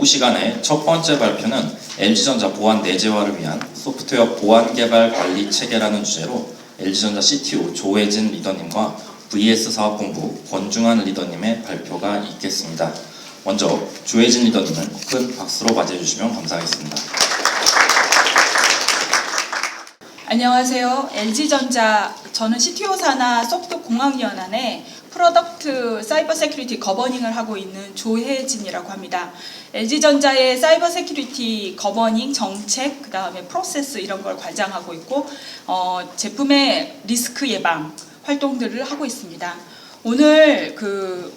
오후 시간에 첫 번째 발표는 LG전자 보안 내재화를 위한 소프트웨어 보안 개발 관리 체계라는 주제로 LG전자 CTO 조혜진 리더님과 VS 사업본부 권중환 리더님의 발표가 있겠습니다. 먼저 조혜진 리더님을 큰 박수로 맞이해 주시면 감사하겠습니다. 안녕하세요. LG전자, 저는 CTO 산하 소프트 공학위원회 프로덕트 사이버 세큐리티 거버닝을 하고 있는 조혜진이라고 합니다. LG전자의 사이버 세큐리티 거버닝 정책, 그 다음에 프로세스 이런 걸 관장하고 있고 제품의 리스크 예방 활동들을 하고 있습니다. 오늘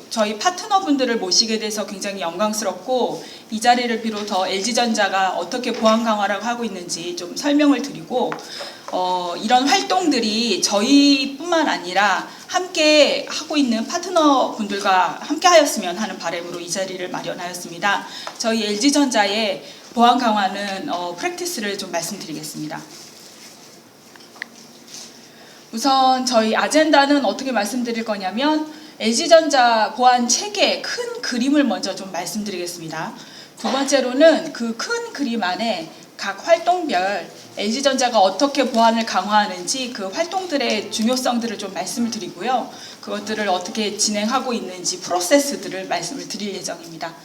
저희 파트너분들을 모시게 돼서 굉장히 영광스럽고, 이 자리를 비롯해 LG전자가 어떻게 보안 강화를 하고 있는지 좀 설명을 드리고, 이런 활동들이 저희뿐만 아니라 함께 하고 있는 파트너분들과 함께 하였으면 하는 바람으로 이 자리를 마련하였습니다. 저희 LG전자의 보안 강화는 프랙티스를 좀 말씀드리겠습니다. 우선 저희 아젠다는 어떻게 말씀드릴 거냐면, LG전자 보안 체계 큰 그림을 먼저 좀 말씀드리겠습니다. 두 번째로는 그 큰 그림 안에 각 활동별 LG전자가 어떻게 보안을 강화하는지 그 활동들의 중요성들을 좀 말씀을 드리고요. 그것들을 어떻게 진행하고 있는지 프로세스들을 말씀을 드릴 예정입니다.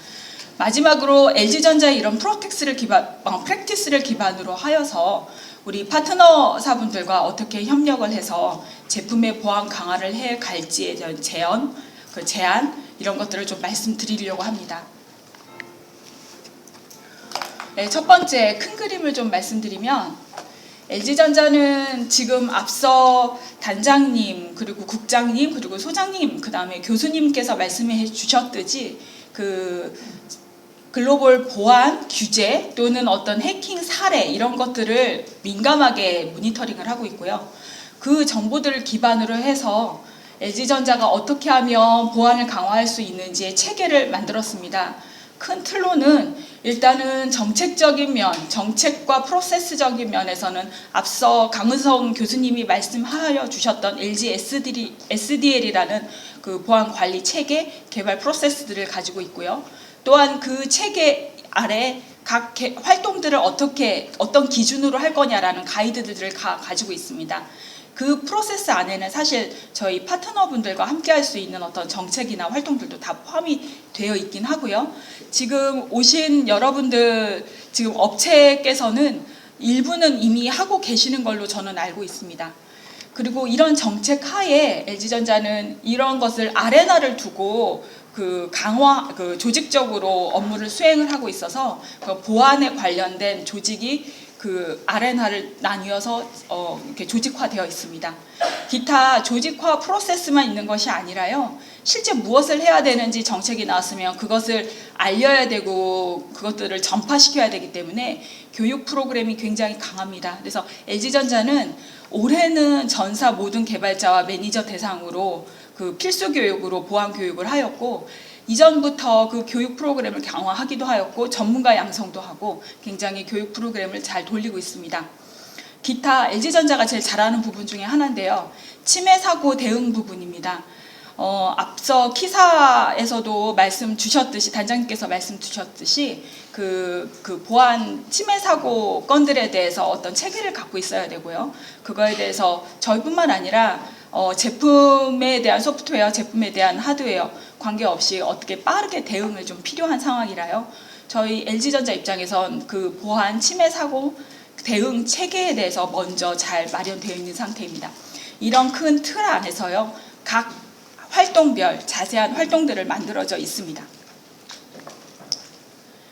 마지막으로 LG전자의 이런 프랙티스를 기반으로 하여서 우리 파트너사분들과 어떻게 협력을 해서 제품의 보안 강화를 해 갈지에 대한 제안 이런 것들을 좀 말씀드리려고 합니다. 네, 첫 번째 큰 그림을 좀 말씀드리면, LG전자는 지금 앞서 단장님, 그리고 국장님, 그리고 소장님, 그 다음에 교수님께서 말씀해 주셨듯이 글로벌 보안 규제 또는 어떤 해킹 사례 이런 것들을 민감하게 모니터링을 하고 있고요. 그 정보들을 기반으로 해서 LG전자가 어떻게 하면 보안을 강화할 수 있는지의 체계를 만들었습니다. 큰 틀로는 일단은 정책적인 면, 정책과 프로세스적인 면에서는 앞서 강은성 교수님이 말씀하여 주셨던 LG SDL이라는 그 보안 관리 체계 개발 프로세스들을 가지고 있고요. 또한 그 체계 아래 각 활동들을 어떤 기준으로 할 거냐라는 가이드들을 가지고 있습니다. 그 프로세스 안에는 사실 저희 파트너분들과 함께 할 수 있는 어떤 정책이나 활동들도 다 포함이 되어 있긴 하고요. 지금 오신 여러분들, 지금 업체께서는 일부는 이미 하고 계시는 걸로 저는 알고 있습니다. 그리고 이런 정책 하에 LG전자는 이런 것을 아레나를 두고 조직적으로 업무를 수행을 하고 있어서 그 보안에 관련된 조직이 그 아레나를 나뉘어서 이렇게 조직화되어 있습니다. 기타 조직화 프로세스만 있는 것이 아니라요, 실제 무엇을 해야 되는지 정책이 나왔으면 그것을 알려야 되고 그것들을 전파시켜야 되기 때문에 교육 프로그램이 굉장히 강합니다. 그래서 LG전자는 올해는 전사 모든 개발자와 매니저 대상으로 그 필수 교육으로 보안 교육을 하였고, 이전부터 그 교육 프로그램을 강화하기도 하였고 전문가 양성도 하고 굉장히 교육 프로그램을 잘 돌리고 있습니다. 기타 LG전자가 제일 잘하는 부분 중에 하나인데요, 침해 사고 대응 부분입니다. 앞서 키사에서도 말씀 주셨듯이, 단장님께서 말씀 주셨듯이 그 보안 침해 사고 건들에 대해서 어떤 체계를 갖고 있어야 되고요. 그거에 대해서 저희뿐만 아니라 제품에 대한 소프트웨어, 제품에 대한 하드웨어 관계없이 어떻게 빠르게 대응을 좀 필요한 상황이라요. 저희 LG전자 입장에선 그 보안 침해 사고 대응 체계에 대해서 먼저 잘 마련되어 있는 상태입니다. 이런 큰 틀 안에서요, 각 활동별 자세한 활동들을 만들어져 있습니다.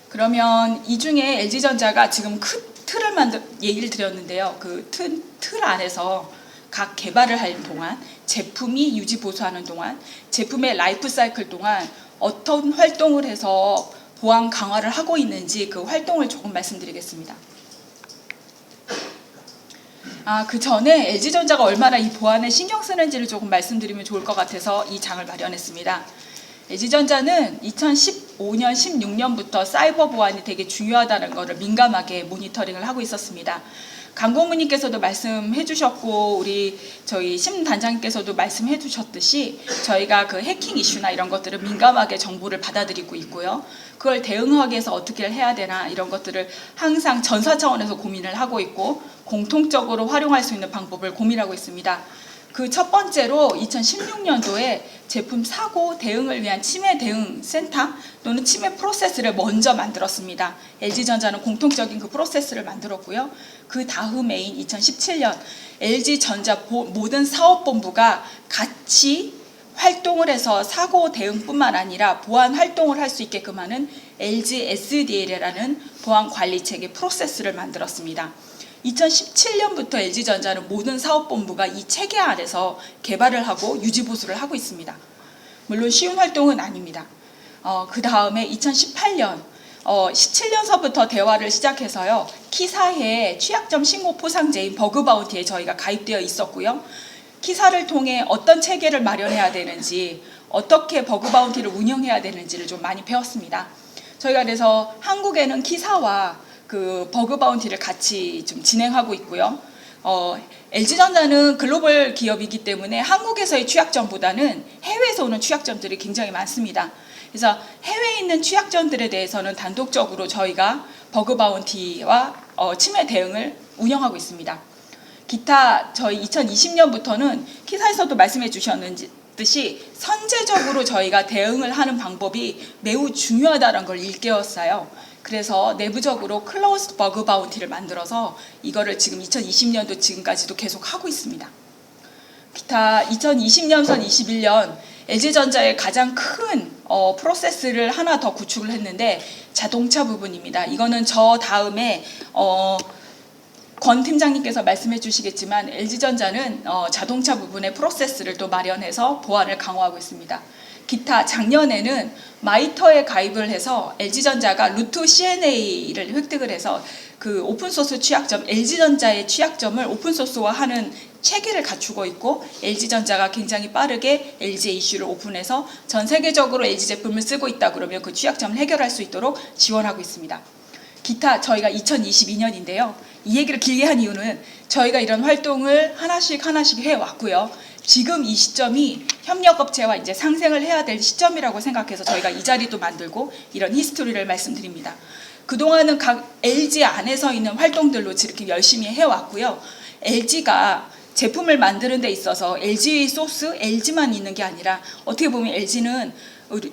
그러면 이 중에 LG전자가 지금 큰 틀을 얘기를 드렸는데요. 그 틀 안에서 각 개발을 할 동안, 제품이 유지 보수하는 동안, 제품의 라이프 사이클 동안 어떤 활동을 해서 보안 강화를 하고 있는지 그 활동을 조금 말씀드리겠습니다. 그 전에 LG전자가 얼마나 이 보안에 신경 쓰는지를 조금 말씀드리면 좋을 것 같아서 이 장을 마련했습니다. LG전자는 2015년, 16년부터 사이버 보안이 되게 중요하다는 것을 민감하게 모니터링을 하고 있었습니다. 강고문님께서도 말씀해 주셨고 우리 저희 심 단장님께서도 말씀해 주셨듯이 저희가 그 해킹 이슈나 이런 것들을 민감하게 정보를 받아들이고 있고요. 그걸 대응하기 위해서 어떻게 해야 되나 이런 것들을 항상 전사 차원에서 고민을 하고 있고 공통적으로 활용할 수 있는 방법을 고민하고 있습니다. 그 첫 번째로 2016년도에 제품 사고 대응을 위한 치매 대응 센터 또는 치매 프로세스를 먼저 만들었습니다. LG전자는 공통적인 그 프로세스를 만들었고요. 그 다음해인 2017년 LG전자 모든 사업본부가 같이 활동을 해서 사고 대응뿐만 아니라 보안 활동을 할 수 있게끔 하는 LG SDL이라는 보안 관리 체계 프로세스를 만들었습니다. 2017년부터 LG전자는 모든 사업본부가 이 체계 안에서 개발을 하고 유지보수를 하고 있습니다. 물론 쉬운 활동은 아닙니다. 그 다음에 2018년 17년서부터 대화를 시작해서요. 키사의 취약점 신고 포상제인 버그바운티에 저희가 가입되어 있었고요. 키사를 통해 어떤 체계를 마련해야 되는지 어떻게 버그바운티를 운영해야 되는지를 좀 많이 배웠습니다. 저희가 그래서 한국에는 키사와 그 버그바운티를 같이 좀 진행하고 있고요. LG전자는 글로벌 기업이기 때문에 한국에서의 취약점보다는 해외에서 오는 취약점들이 굉장히 많습니다. 그래서 해외에 있는 취약점들에 대해서는 단독적으로 저희가 버그바운티와 치매 대응을 운영하고 있습니다. 기타 저희 2020년부터는 키사에서도 말씀해 주셨듯이 선제적으로 저희가 대응을 하는 방법이 매우 중요하다는 걸 일깨웠어요. 그래서 내부적으로 클로즈드 버그 바운티를 만들어서 이거를 지금 2020년도 지금까지도 계속 하고 있습니다. 기타 2020년선 21년 LG전자의 가장 큰 프로세스를 하나 더 구축을 했는데 자동차 부분입니다. 이거는 저 다음에 권 팀장님께서 말씀해 주시겠지만 LG전자는 자동차 부분의 프로세스를 또 마련해서 보안을 강화하고 있습니다. 기타 작년에는 마이터에 가입을 해서 LG전자가 루트 CNA를 획득을 해서 그 오픈소스 취약점, LG전자의 취약점을 오픈소스화하는 체계를 갖추고 있고 LG전자가 굉장히 빠르게 LG 이슈를 오픈해서 전 세계적으로 LG 제품을 쓰고 있다 그러면 그 취약점을 해결할 수 있도록 지원하고 있습니다. 기타 저희가 2022년인데요. 이 얘기를 길게 한 이유는 저희가 이런 활동을 하나씩 해왔고요. 지금 이 시점이 협력업체와 이제 상생을 해야 될 시점이라고 생각해서 저희가 이 자리도 만들고 이런 히스토리를 말씀드립니다. 그동안은 각 LG 안에서 있는 활동들로 이렇게 열심히 해왔고요. LG가 제품을 만드는 데 있어서 LG 소스, LG만 있는 게 아니라 어떻게 보면 LG는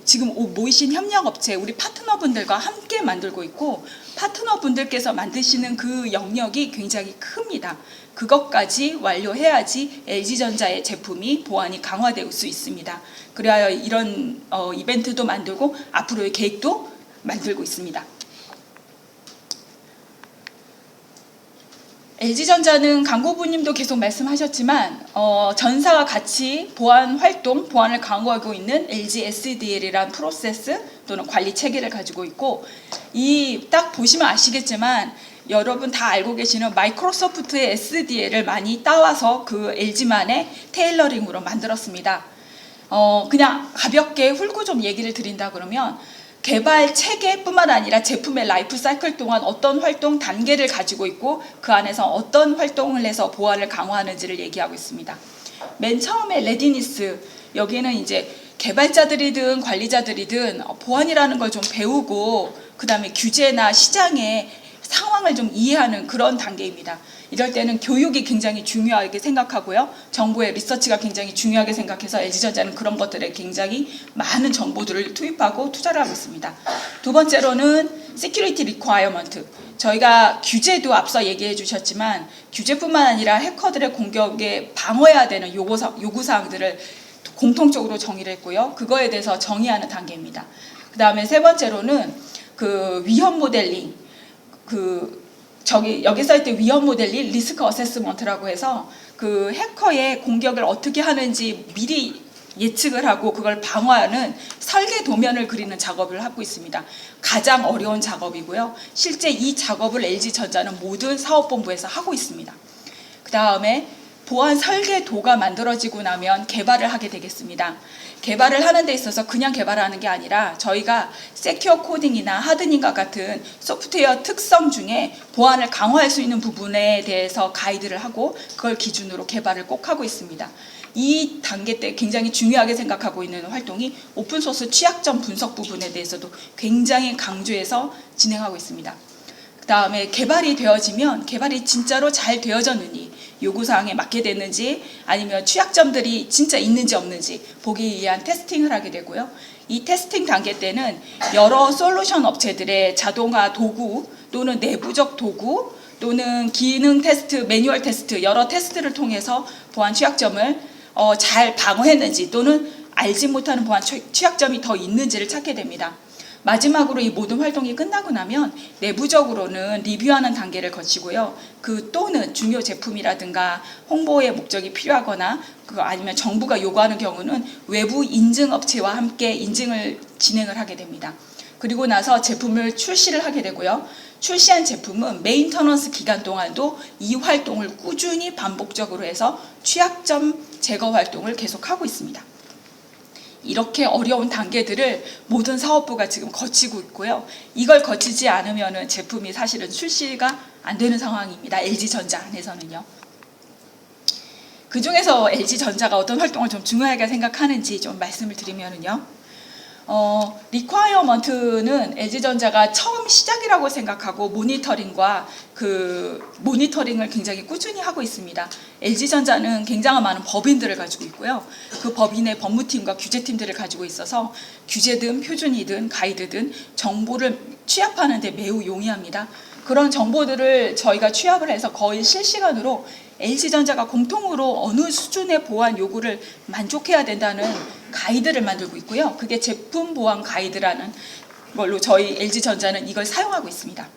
지금 모이신 협력업체, 우리 파트너분들과 함께 만들고 있고 파트너분들께서 만드시는 그 영역이 굉장히 큽니다. 그것까지 완료해야지 LG전자의 제품이 보안이 강화될 수 있습니다. 그래야 이런 이벤트도 만들고 앞으로의 계획도 만들고 있습니다. LG전자는 강고부님도 계속 말씀하셨지만 전사와 같이 보안 활동, 보안을 강화하고 있는 LG SDL이란 프로세스 또는 관리 체계를 가지고 있고 이 딱 보시면 아시겠지만 여러분 다 알고 계시는 마이크로소프트의 SDL을 많이 따와서 그 LG만의 테일러링으로 만들었습니다. 그냥 가볍게 훑고 좀 얘기를 드린다 그러면 개발 체계뿐만 아니라 제품의 라이프 사이클 동안 어떤 활동 단계를 가지고 있고 그 안에서 어떤 활동을 해서 보안을 강화하는지를 얘기하고 있습니다. 맨 처음에 레디니스 여기에는 이제 개발자들이든 관리자들이든 보안이라는 걸 좀 배우고 그 다음에 규제나 시장의 상황을 좀 이해하는 그런 단계입니다. 이럴 때는 교육이 굉장히 중요하게 생각하고요. 정부의 리서치가 굉장히 중요하게 생각해서 LG전자는 그런 것들에 굉장히 많은 정보들을 투입하고 투자를 하고 있습니다. 두 번째로는 Security Requirement. 저희가 규제도 앞서 얘기해 주셨지만 규제뿐만 아니라 해커들의 공격에 방어해야 되는 요구사항들을 공통적으로 정의를 했고요. 그거에 대해서 정의하는 단계입니다. 그 다음에 세 번째로는 그 위험 모델링. 여기 써 있던 위험 모델링 리스크 어세스먼트라고 해서 그 해커의 공격을 어떻게 하는지 미리 예측을 하고 그걸 방어하는 설계 도면을 그리는 작업을 하고 있습니다. 가장 어려운 작업이고요. 실제 이 작업을 LG전자는 모든 사업본부에서 하고 있습니다. 그 다음에 보안 설계도가 만들어지고 나면 개발을 하게 되겠습니다. 개발을 하는 데 있어서 그냥 개발하는 게 아니라 저희가 세큐어 코딩이나 하드닝과 같은 소프트웨어 특성 중에 보안을 강화할 수 있는 부분에 대해서 가이드를 하고 그걸 기준으로 개발을 꼭 하고 있습니다. 이 단계 때 굉장히 중요하게 생각하고 있는 활동이 오픈소스 취약점 분석 부분에 대해서도 굉장히 강조해서 진행하고 있습니다. 그 다음에 개발이 되어지면 개발이 진짜로 잘 되어졌는지, 요구사항에 맞게 됐는지, 아니면 취약점들이 진짜 있는지 없는지 보기 위한 테스팅을 하게 되고요. 이 테스팅 단계 때는 여러 솔루션 업체들의 자동화 도구 또는 내부적 도구 또는 기능 테스트, 매뉴얼 테스트, 여러 테스트를 통해서 보안 취약점을 잘 방어했는지 또는 알지 못하는 보안 취약점이 더 있는지를 찾게 됩니다. 마지막으로 이 모든 활동이 끝나고 나면 내부적으로는 리뷰하는 단계를 거치고요. 그 또는 중요 제품이라든가 홍보의 목적이 필요하거나 아니면 정부가 요구하는 경우는 외부 인증 업체와 함께 인증을 진행을 하게 됩니다. 그리고 나서 제품을 출시를 하게 되고요. 출시한 제품은 메인터넌스 기간 동안도 이 활동을 꾸준히 반복적으로 해서 취약점 제거 활동을 계속하고 있습니다. 이렇게 어려운 단계들을 모든 사업부가 지금 거치고 있고요. 이걸 거치지 않으면 제품이 사실은 출시가 안 되는 상황입니다. LG전자 안에서는요. 그중에서 LG전자가 어떤 활동을 좀 중요하게 생각하는지 좀 말씀을 드리면요. 리ኳ이어먼트는 LG전자가 처음 시작이라고 생각하고 모니터링과 모니터링을 굉장히 꾸준히 하고 있습니다. LG전자는 굉장히 많은 법인들을 가지고 있고요. 그 법인의 법무팀과 규제팀들을 가지고 있어서 규제든 표준이든 가이드든 정보를 취합하는 데 매우 용이합니다. 그런 정보들을 저희가 취합을 해서 거의 실시간으로 LG전자가 공통으로 어느 수준의 보안 요구를 만족해야 된다는 가이드를 만들고 있고요. 그게 제품 보안 가이드라는 걸로 저희 LG전자는 이걸 사용하고 있습니다.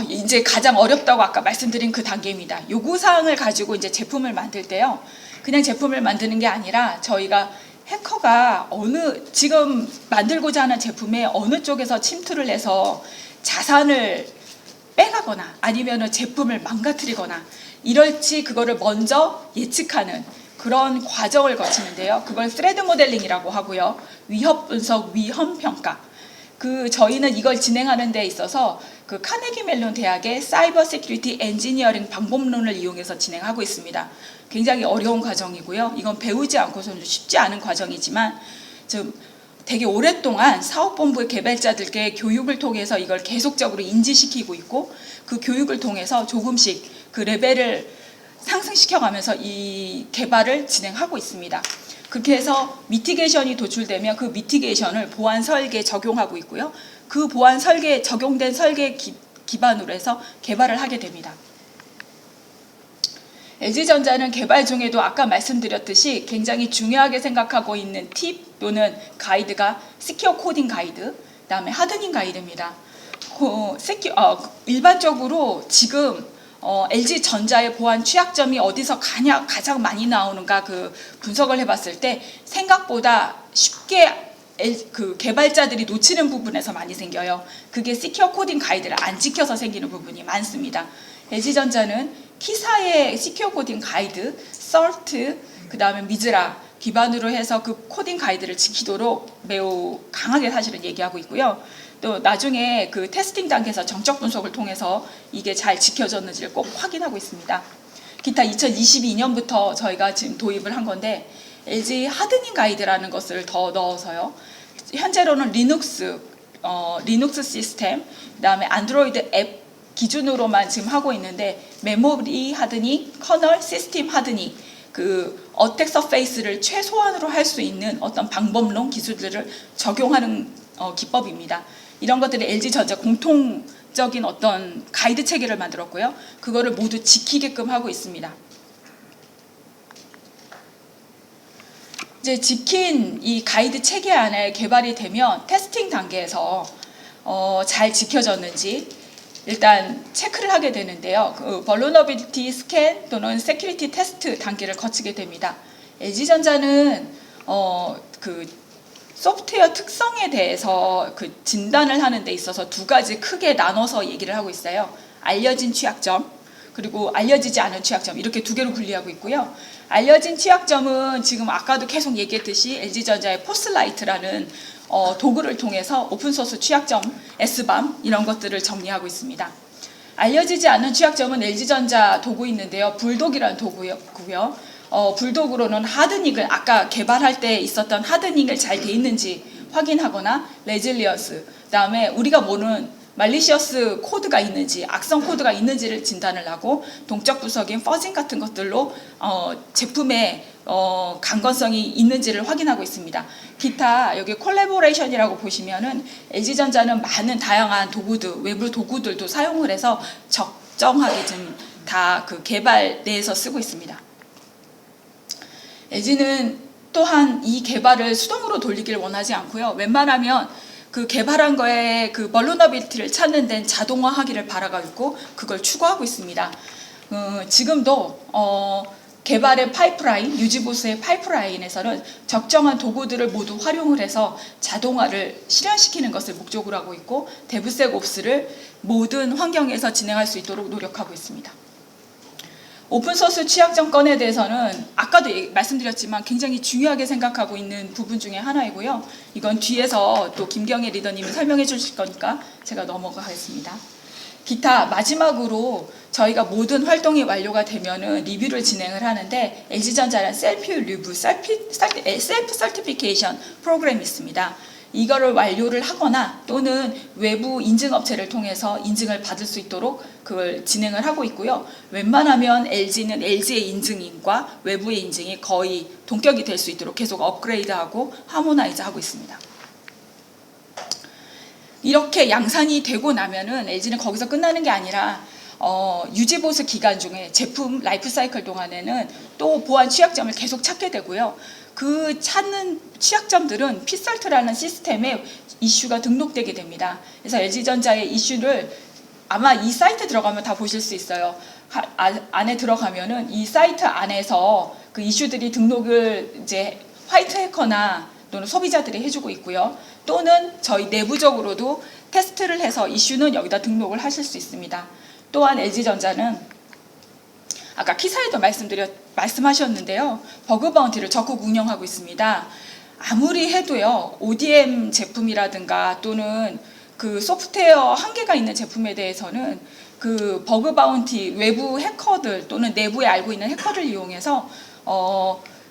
이제 가장 어렵다고 아까 말씀드린 그 단계입니다. 요구사항을 가지고 이제 제품을 만들 때요. 그냥 제품을 만드는 게 아니라 저희가 해커가 지금 만들고자 하는 제품에 어느 쪽에서 침투를 해서 자산을 빼가거나 아니면 제품을 망가뜨리거나 이럴지 그거를 먼저 예측하는 그런 과정을 거치는데요. 그걸 스레드 모델링이라고 하고요. 위협 분석, 위험 평가. 저희는 이걸 진행하는 데 있어서 카네기 멜론 대학의 사이버 세큐리티 엔지니어링 방법론을 이용해서 진행하고 있습니다. 굉장히 어려운 과정이고요. 이건 배우지 않고서는 쉽지 않은 과정이지만 좀 되게 오랫동안 사업본부의 개발자들께 교육을 통해서 이걸 계속적으로 인지시키고 있고 그 교육을 통해서 조금씩 그 레벨을 상승시켜가면서 이 개발을 진행하고 있습니다. 그렇게 해서 미티게이션이 도출되면 그 미티게이션을 보안 설계에 적용하고 있고요. 그 보안 설계에 적용된 설계 기반으로 해서 개발을 하게 됩니다. LG전자는 개발 중에도 아까 말씀드렸듯이 굉장히 중요하게 생각하고 있는 팁 또는 가이드가 시큐어 코딩 가이드, 그다음에 하드닝 가이드입니다. 일반적으로 지금 LG전자의 보안 취약점이 어디서 가장 많이 나오는가 분석을 해봤을 때 생각보다 쉽게 개발자들이 놓치는 부분에서 많이 생겨요. 그게 시큐어 코딩 가이드를 안 지켜서 생기는 부분이 많습니다. LG전자는 키사의 시큐어 코딩 가이드, CERT, 그 다음에 미즈라 기반으로 해서 그 코딩 가이드를 지키도록 매우 강하게 사실은 얘기하고 있고요. 또 나중에 테스팅 단계에서 정적 분석을 통해서 이게 잘 지켜졌는지를 꼭 확인하고 있습니다. 기타 2022년부터 저희가 지금 도입을 한 건데 LG 하드닝 가이드라는 것을 더 넣어서요. 현재로는 리눅스 시스템, 그다음에 안드로이드 앱 기준으로만 지금 하고 있는데 메모리 하드닝, 커널, 시스템 하드닝 어택 서페이스를 최소한으로 할 수 있는 어떤 방법론 기술들을 적용하는 기법입니다. 이런 것들이 LG전자 공통적인 어떤 가이드 체계를 만들었고요. 그거를 모두 지키게끔 하고 있습니다. 이제 지킨 이 가이드 체계 안에 개발이 되면 테스팅 단계에서 잘 지켜졌는지 일단 체크를 하게 되는데요. vulnerability 스캔 또는 security 테스트 단계를 거치게 됩니다. LG전자는 소프트웨어 특성에 대해서 진단을 하는 데 있어서 두 가지 크게 나눠서 얘기를 하고 있어요. 알려진 취약점 그리고 알려지지 않은 취약점 이렇게 두 개로 분리하고 있고요. 알려진 취약점은 지금 아까도 계속 얘기했듯이 LG전자의 포스라이트라는 도구를 통해서 오픈소스 취약점, S밤 이런 것들을 정리하고 있습니다. 알려지지 않은 취약점은 LG전자 도구 있는데요. 불독이라는 도구고요. 불독으로는 하드닉을 아까 개발할 때 있었던 하드닉을 잘 돼 있는지 확인하거나 레질리언스, 그다음에 우리가 모르는 말리시어스 코드가 있는지 악성 코드가 있는지를 진단을 하고 동적 부석인 퍼징 같은 것들로 제품의 강건성이 있는지를 확인하고 있습니다. 기타 여기 콜래보레이션이라고 보시면은 LG전자는 많은 다양한 도구들, 외부 도구들도 사용을 해서 적정하게 좀 다 그 개발 내에서 쓰고 있습니다. LG는 또한 이 개발을 수동으로 돌리기를 원하지 않고요. 웬만하면 그 개발한 거에 그 멀너너빌티를 찾는 데는 자동화하기를 바라고 있고 그걸 추구하고 있습니다. 지금도 개발의 파이프라인, 유지보수의 파이프라인에서는 적정한 도구들을 모두 활용을 해서 자동화를 실현시키는 것을 목적으로 하고 있고 데브섹옵스를 모든 환경에서 진행할 수 있도록 노력하고 있습니다. 오픈소스 취약점 건에 대해서는 아까도 말씀드렸지만 굉장히 중요하게 생각하고 있는 부분 중에 하나이고요. 이건 뒤에서 또 김경애 리더님이 설명해 주실 거니까 제가 넘어가겠습니다. 기타 마지막으로 저희가 모든 활동이 완료가 되면은 리뷰를 진행을 하는데 LG전자는 셀프 리뷰, 셀프 서티피케이션 프로그램이 있습니다. 이거를 완료를 하거나 또는 외부 인증업체를 통해서 인증을 받을 수 있도록 그걸 진행을 하고 있고요. 웬만하면 LG는 LG의 인증과 외부의 인증이 거의 동격이 될 수 있도록 계속 업그레이드하고 하모나이즈하고 있습니다. 이렇게 양산이 되고 나면은 LG는 거기서 끝나는 게 아니라 유지보수 기간 중에 제품 라이프 사이클 동안에는 또 보안 취약점을 계속 찾게 되고요. 그 찾는 취약점들은 피설트라는 시스템에 이슈가 등록되게 됩니다. 그래서 LG전자의 이슈를 아마 이 사이트 들어가면 다 보실 수 있어요. 안에 들어가면은 이 사이트 안에서 그 이슈들이 등록을 이제 화이트 해커나 또는 소비자들이 해주고 있고요. 또는 저희 내부적으로도 테스트를 해서 이슈는 여기다 등록을 하실 수 있습니다. 또한 LG전자는 아까 키사에도 말씀하셨는데요. 버그 바운티를 적극 운영하고 있습니다. 아무리 해도요. ODM 제품이라든가 또는 그 소프트웨어 한계가 있는 제품에 대해서는 그 버그 바운티 외부 해커들 또는 내부에 알고 있는 해커를 이용해서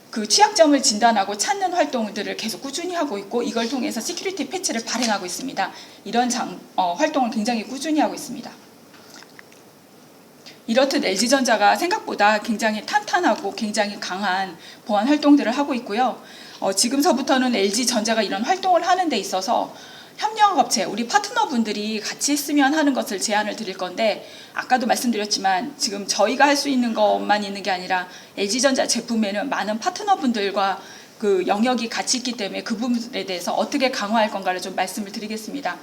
그 취약점을 진단하고 찾는 활동들을 계속 꾸준히 하고 있고 이걸 통해서 시큐리티 패치를 발행하고 있습니다. 이런 활동을 굉장히 꾸준히 하고 있습니다. 이렇듯 LG전자가 생각보다 굉장히 탄탄하고 굉장히 강한 보안 활동들을 하고 있고요. 지금서부터는 LG전자가 이런 활동을 하는 데 있어서 협력업체, 우리 파트너분들이 같이 했으면 하는 것을 제안을 드릴 건데 아까도 말씀드렸지만 지금 저희가 할 수 있는 것만 있는 게 아니라 LG전자 제품에는 많은 파트너분들과 그 영역이 같이 있기 때문에 그 부분에 대해서 어떻게 강화할 건가를 좀 말씀을 드리겠습니다.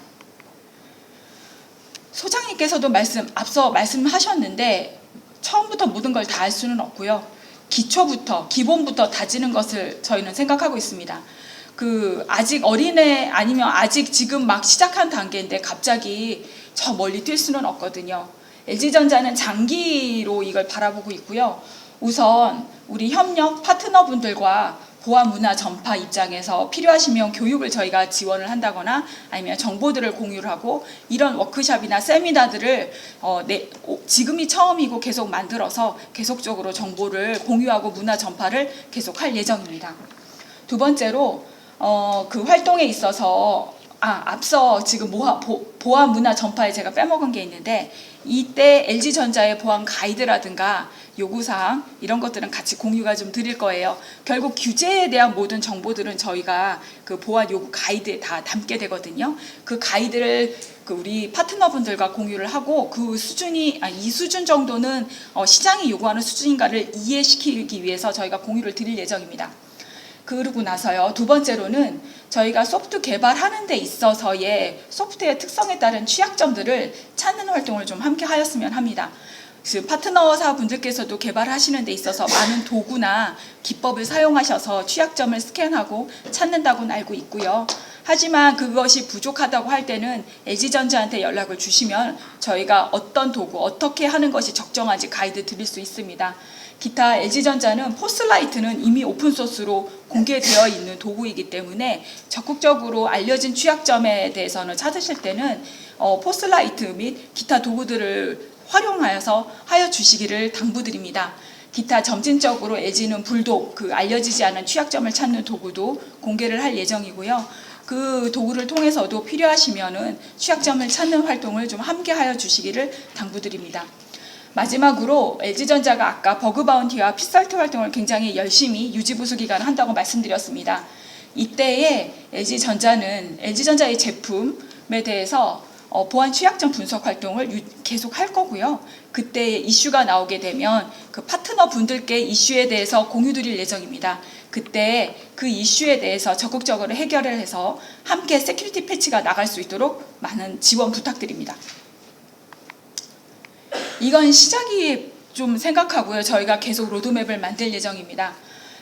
소장님께서도 앞서 말씀하셨는데 처음부터 모든 걸 다 할 수는 없고요. 기본부터 다지는 것을 저희는 생각하고 있습니다. 아직 어린애 아니면 아직 지금 막 시작한 단계인데 갑자기 저 멀리 뛸 수는 없거든요. LG전자는 장기로 이걸 바라보고 있고요. 우선 우리 협력 파트너분들과 보안 문화 전파 입장에서 필요하시면 교육을 저희가 지원을 한다거나 아니면 정보들을 공유를 하고 이런 워크숍이나 세미나들을 지금이 처음이고 계속 만들어서 계속적으로 정보를 공유하고 문화 전파를 계속할 예정입니다. 두 번째로 그 활동에 있어서 앞서 지금 보안 문화 전파에 제가 빼먹은 게 있는데 이때 LG전자의 보안 가이드라든가 요구사항 이런 것들은 같이 공유가 좀 드릴 거예요. 결국 규제에 대한 모든 정보들은 저희가 그 보안 요구 가이드에 다 담게 되거든요. 그 가이드를 우리 파트너분들과 공유를 하고 그 수준이 이 수준 정도는 시장이 요구하는 수준인가를 이해시키기 위해서 저희가 공유를 드릴 예정입니다. 그러고 나서요. 두 번째로는 저희가 소프트 개발하는 데 있어서의 소프트의 특성에 따른 취약점들을 찾는 활동을 좀 함께 하였으면 합니다. 파트너사분들께서도 개발하시는 데 있어서 많은 도구나 기법을 사용하셔서 취약점을 스캔하고 찾는다고는 알고 있고요. 하지만 그것이 부족하다고 할 때는 LG전자한테 연락을 주시면 저희가 어떤 도구, 어떻게 하는 것이 적정한지 가이드 드릴 수 있습니다. 기타 LG전자는 포스라이트는 이미 오픈소스로 공개되어 있는 도구이기 때문에 적극적으로 알려진 취약점에 대해서는 찾으실 때는 포스라이트 및 기타 도구들을 활용하여서 하여 주시기를 당부드립니다. 기타 점진적으로 LG는 불독, 그 알려지지 않은 취약점을 찾는 도구도 공개를 할 예정이고요. 그 도구를 통해서도 필요하시면은 취약점을 찾는 활동을 좀 함께 하여 주시기를 당부드립니다. 마지막으로 LG전자가 아까 버그바운티와 핏설트 활동을 굉장히 열심히 유지보수 기간 한다고 말씀드렸습니다. 이때에 LG전자는 LG전자의 제품에 대해서 보안 취약점 분석 활동을 계속 할 거고요. 그때 이슈가 나오게 되면 그 파트너 분들께 이슈에 대해서 공유 드릴 예정입니다. 그때 그 이슈에 대해서 적극적으로 해결을 해서 함께 세큐리티 패치가 나갈 수 있도록 많은 지원 부탁드립니다. 이건 시작이 좀 생각하고요. 저희가 계속 로드맵을 만들 예정입니다.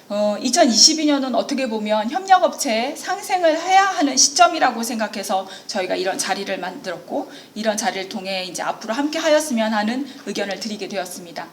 2022년은 어떻게 보면 협력업체의 상생을 해야 하는 시점이라고 생각해서 저희가 이런 자리를 만들었고, 이런 자리를 통해 이제 앞으로 함께 하였으면 하는 의견을 드리게 되었습니다.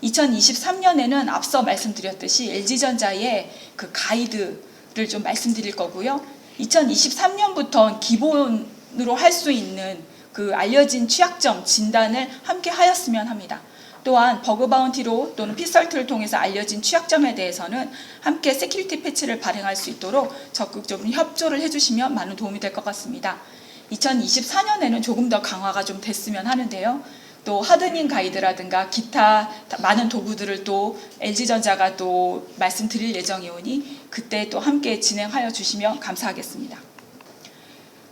2023년에는 앞서 말씀드렸듯이 LG전자의 그 가이드를 좀 말씀드릴 거고요. 2023년부터 기본으로 할 수 있는 그 알려진 취약점 진단을 함께 하였으면 합니다. 또한 버그바운티로 또는 핏설트를 통해서 알려진 취약점에 대해서는 함께 세큐리티 패치를 발행할 수 있도록 적극적으로 협조를 해주시면 많은 도움이 될 것 같습니다. 2024년에는 조금 더 강화가 좀 됐으면 하는데요. 또 하드닝 가이드라든가 기타 많은 도구들을 또 LG전자가 또 말씀드릴 예정이오니 그때 또 함께 진행하여 주시면 감사하겠습니다.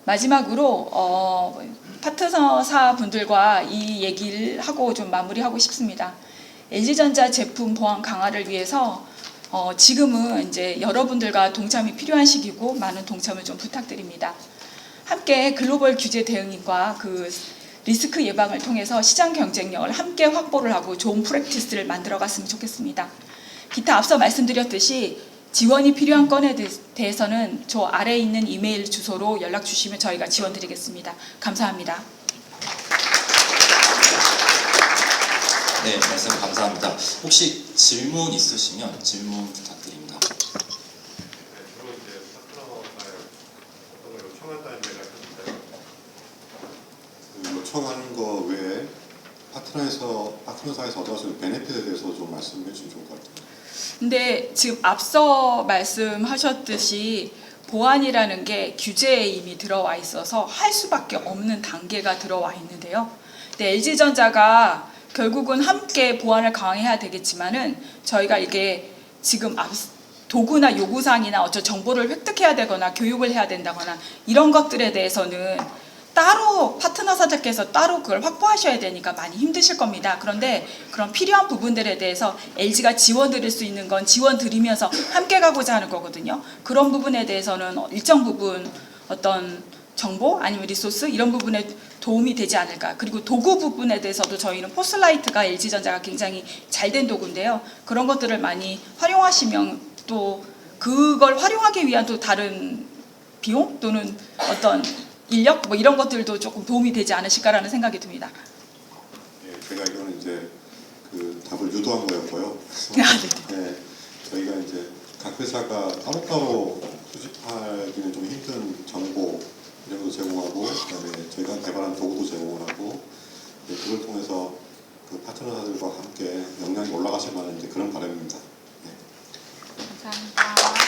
마지막으로 파트너사 분들과 이 얘기를 하고 좀 마무리하고 싶습니다. LG전자 제품 보안 강화를 위해서 지금은 이제 여러분들과 동참이 필요한 시기고 많은 동참을 좀 부탁드립니다. 함께 글로벌 규제 대응과 그 리스크 예방을 통해서 시장 경쟁력을 함께 확보를 하고 좋은 프랙티스를 만들어 갔으면 좋겠습니다. 기타 앞서 말씀드렸듯이 지원이 필요한 건에 대해서는 저 아래에 있는 이메일 주소로 연락 주시면 저희가 지원 드리겠습니다. 감사합니다. 네, 말씀 감사합니다. 혹시 질문 있으시면 질문 부탁드립니다. 주로 이제 파트너사에 어떤 걸 요청한다는 얘기가 있었는데요. 요청하는 거 외에 파트너사에서 얻을 수 있는 베네핏에 대해서 좀 말씀해 주시면 좋을 것 같아요. 근데 지금 앞서 말씀하셨듯이 보안이라는 게 규제에 이미 들어와 있어서 할 수밖에 없는 단계가 들어와 있는데요. 근데 LG전자가 결국은 함께 보안을 강화해야 되겠지만은 저희가 이게 지금 도구나 요구사항이나 어떤 정보를 획득해야 되거나 교육을 해야 된다거나 이런 것들에 대해서는 따로 파트너사들께서 따로 그걸 확보하셔야 되니까 많이 힘드실 겁니다. 그런데 그런 필요한 부분들에 대해서 LG가 지원 드릴 수 있는 건 지원 드리면서 함께 가고자 하는 거거든요. 그런 부분에 대해서는 일정 부분 어떤 정보 아니면 리소스 이런 부분에 도움이 되지 않을까. 그리고 도구 부분에 대해서도 저희는 포스라이트가 LG전자가 굉장히 잘된 도구인데요. 그런 것들을 많이 활용하시면 또 그걸 활용하기 위한 또 다른 비용 또는 어떤 인력 뭐 이런 것들도 조금 도움이 되지 않으실까라는 생각이 듭니다. 예, 제가 이거는 이제 그 답을 유도한 거였고요. 네, 저희가 이제 각 회사가 따로따로 수집하기는 좀 힘든 정보 이런 것도 제공하고, 그다음에 저희가 개발한 도구도 제공을 하고, 네, 그걸 통해서 그 파트너사들과 함께 역량이 올라가실 만한 이제 그런 바람입니다. 네. 감사합니다.